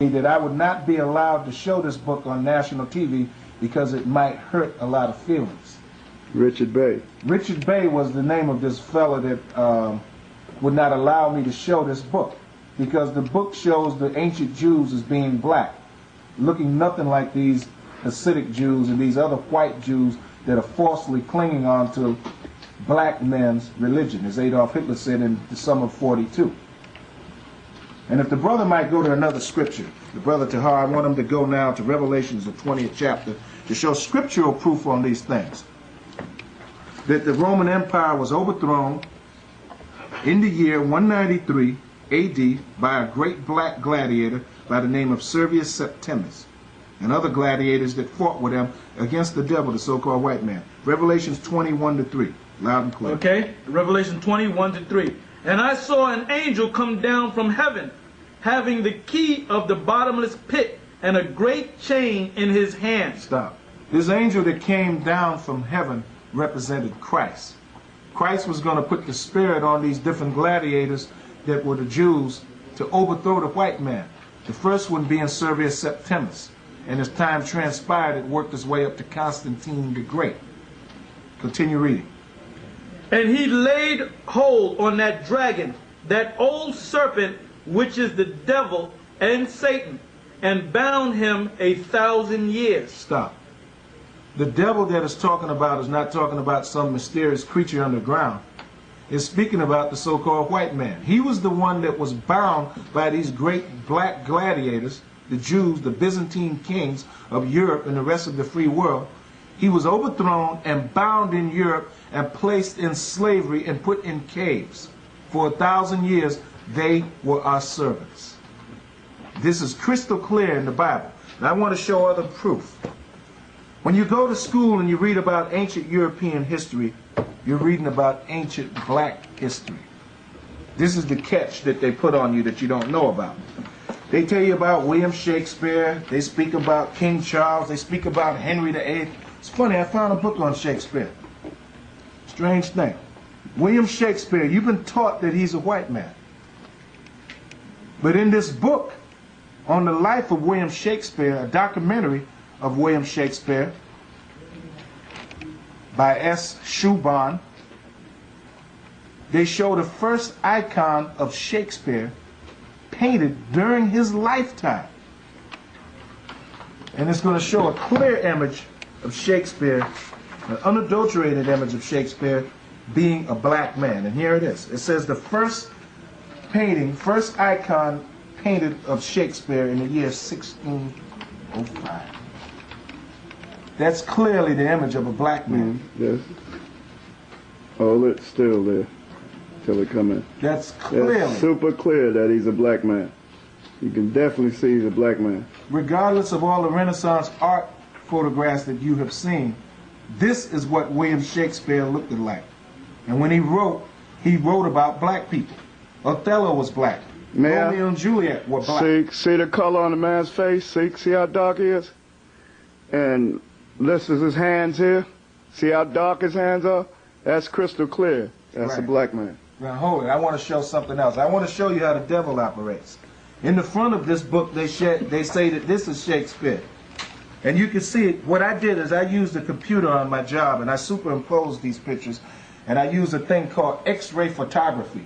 that I would not be allowed to show this book on national TV because it might hurt a lot of feelings. Richard Bey. Richard Bey was the name of this fellow that would not allow me to show this book because the book shows the ancient Jews as being black, looking nothing like these Hasidic Jews and these other white Jews that are falsely clinging on to black men's religion, as Adolf Hitler said in the summer of '42. And if the brother might go to another scripture, the brother Tahar, I want him to go now to Revelations, the 20th chapter, to show scriptural proof on these things. That the Roman Empire was overthrown in the year 193 AD by a great black gladiator by the name of Servius Septimus, and other gladiators that fought with him against the devil, the so-called white man. Revelations 21-3, loud and clear. Okay, Revelation 21-3. And I saw an angel come down from heaven, having the key of the bottomless pit and a great chain in his hand. Stop. This angel that came down from heaven represented Christ. Christ was going to put the spirit on these different gladiators that were the Jews to overthrow the white man. The first one being Servius Septimus. And as time transpired, it worked its way up to Constantine the Great. Continue reading. And he laid hold on that dragon, that old serpent, which is the devil and Satan, and bound him 1,000 years. Stop. The devil that is talking about is not talking about some mysterious creature underground. It's speaking about the so-called white man. He was the one that was bound by these great black gladiators, the Jews, the Byzantine kings of Europe and the rest of the free world. He was overthrown and bound in Europe and placed in slavery and put in caves. For 1,000 years, they were our servants. This is crystal clear in the Bible. And I want to show other proof. When you go to school and you read about ancient European history, you're reading about ancient black history. This is the catch that they put on you that you don't know about. They tell you about William Shakespeare, they speak about King Charles, they speak about Henry VIII. It's funny, I found a book on Shakespeare. Strange thing. William Shakespeare, you've been taught that he's a white man. But in this book on the life of William Shakespeare, a documentary of William Shakespeare by S. Schuban, they show the first icon of Shakespeare painted during his lifetime. And it's going to show a clear image of Shakespeare, an unadulterated image of Shakespeare being a black man. And here it is. It says the first painting, first icon painted of Shakespeare in the year 1605. That's clearly the image of a black man. Yes. Oh, it's still there till it come in. That's clearly. That's super clear that he's a black man. You can definitely see he's a black man. Regardless of all the Renaissance art photographs that you have seen, this is what William Shakespeare looked like. And when he wrote about black people. Othello was black. Romeo and Juliet were black. See the color on the man's face? See how dark he is? And this is his hands here. See how dark his hands are? That's crystal clear. That's right. A black man. Now hold it. I want to show something else. I want to show you how the devil operates. In the front of this book, they say that this is Shakespeare. And you can see it. What I did is I used a computer on my job and I superimposed these pictures. And I used a thing called X-ray photography.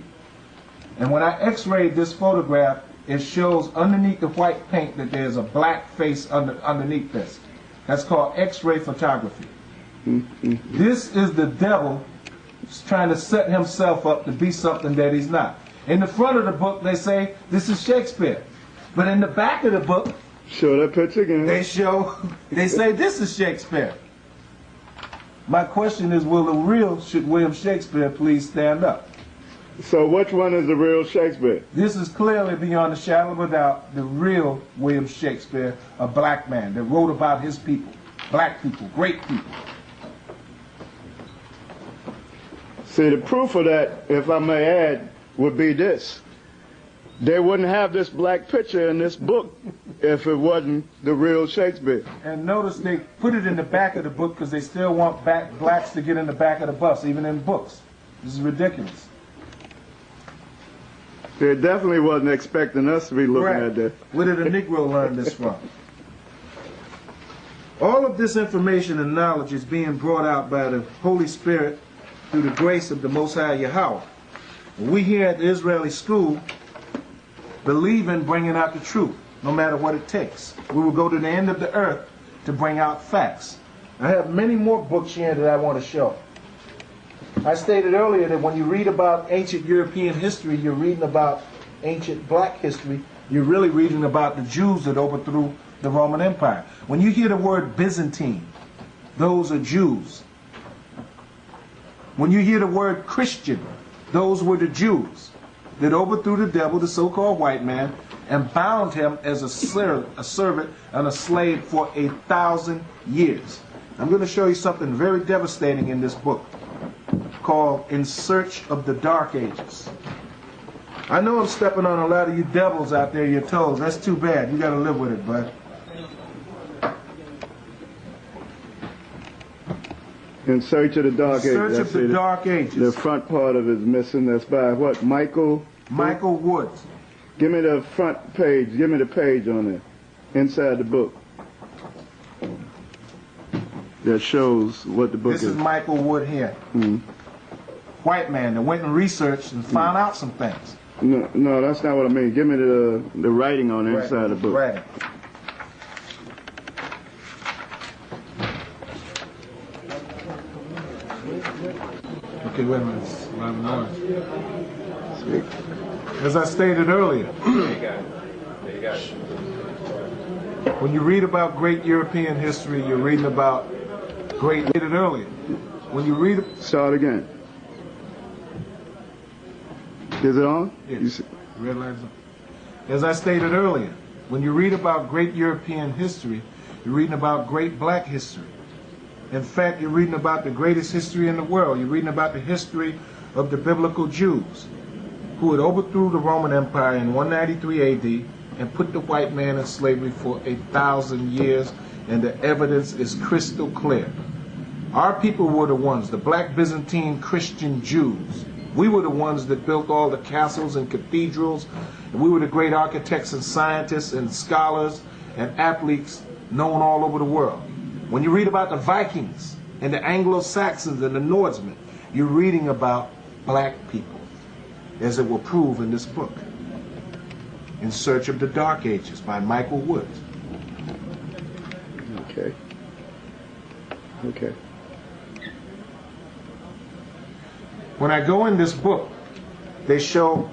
And when I X-rayed this photograph, it shows underneath the white paint that there's a black face underneath this. That's called X-ray photography. This is the devil trying to set himself up to be something that he's not. In the front of the book, they say this is Shakespeare. But in the back of the book, show that picture again. They say this is Shakespeare. My question is, should William Shakespeare please stand up? So which one is the real Shakespeare? This is clearly, beyond a shadow of a doubt, the real William Shakespeare, a black man that wrote about his people, black people, great people. See, the proof of that, if I may add, would be this. They wouldn't have this black picture in this book if it wasn't the real Shakespeare. And notice they put it in the back of the book because they still want blacks to get in the back of the bus, even in books. This is ridiculous. They definitely wasn't expecting us to be looking Right. at that. Where did a Negro learn this from? All of this information and knowledge is being brought out by the Holy Spirit through the grace of the Most High Yahweh. We here at the Israeli school believe in bringing out the truth, no matter what it takes. We will go to the end of the earth to bring out facts. I have many more books here that I want to show. I stated earlier that when you read about ancient European history, you're reading about ancient black history. You're really reading about the Jews that overthrew the Roman Empire. When you hear the word Byzantine, those are Jews. When you hear the word Christian, those were the Jews that overthrew the devil, the so-called white man, and bound him as a servant and a slave for 1,000 years. I'm going to show you something very devastating in this book called In Search of the Dark Ages. I know I'm stepping on a lot of you devils out there, your toes. That's too bad. You got to live with it, bud. In Search of the Dark Ages. Search of the Dark Ages. The front part of it is missing. That's by what? Michael Woods. Give me the front page. Give me the page on it. Inside the book. That shows what the book This is Michael Wood here. White man that went and researched and found out some things. No, that's not what I mean. Give me the writing on the inside of the book. Right. Okay, wait a minute. It's a lot of noise. As I stated earlier, when you read about great European history, you're reading about great. Stated earlier, when you read. Start again. Is it on? Yes. You see? Red lights on. As I stated earlier, when you read about great European history, you're reading about great black history. In fact, you're reading about the greatest history in the world. You're reading about the history of the biblical Jews who had overthrew the Roman Empire in 193 AD and put the white man in slavery for 1,000 years, and the evidence is crystal clear. Our people were the ones, the black Byzantine Christian Jews. We were the ones that built all the castles and cathedrals, and we were the great architects and scientists and scholars and athletes known all over the world. When you read about the Vikings and the Anglo-Saxons and the Norsemen, you're reading about black people, as it will prove in this book, In Search of the Dark Ages by Michael Woods. Okay. Okay. When I go in this book, they show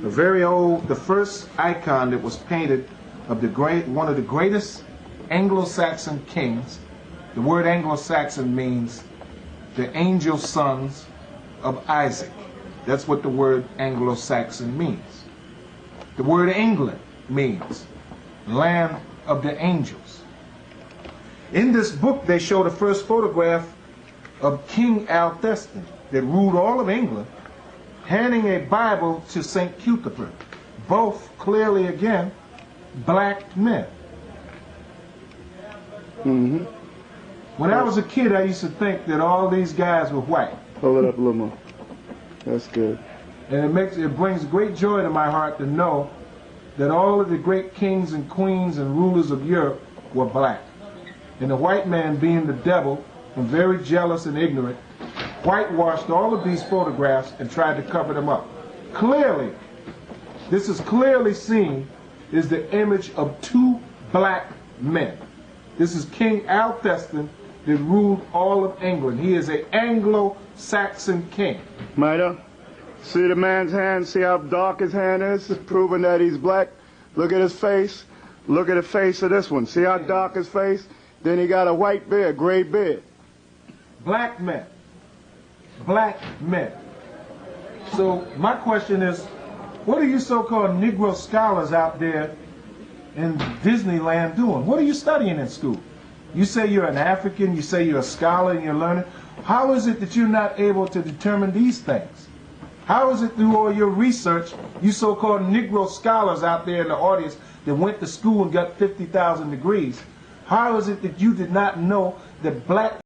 the first icon that was painted of one of the greatest Anglo-Saxon kings. The word Anglo-Saxon means the angel sons of Isaac. That's what the word Anglo-Saxon means. The word England means land of the angels. In this book, they show the first photograph of King Alcestis that ruled all of England, handing a Bible to St. Cuthbert. Both clearly, again, black men. Mm-hmm. When I was a kid, I used to think that all these guys were white. Hold it up a little more. That's good. And it brings great joy to my heart to know that all of the great kings and queens and rulers of Europe were black. And the white man, being the devil and very jealous and ignorant, whitewashed all of these photographs and tried to cover them up. Clearly, this is clearly seen is the image of two black men. This is King Alcestis that ruled all of England. He is an Anglo-Saxon king. Mida, see the man's hand? See how dark his hand is? Proving that he's black. Look at his face. Look at the face of this one. See how dark his face? Then he got a white beard, gray beard. Black men. Black men. So my question is, what are you so-called Negro scholars out there in Disneyland doing? What are you studying in school? You say you're an African, you say you're a scholar and you're learning. How is it that you're not able to determine these things? How is it through all your research, you so-called Negro scholars out there in the audience that went to school and got 50,000 degrees, how is it that you did not know that black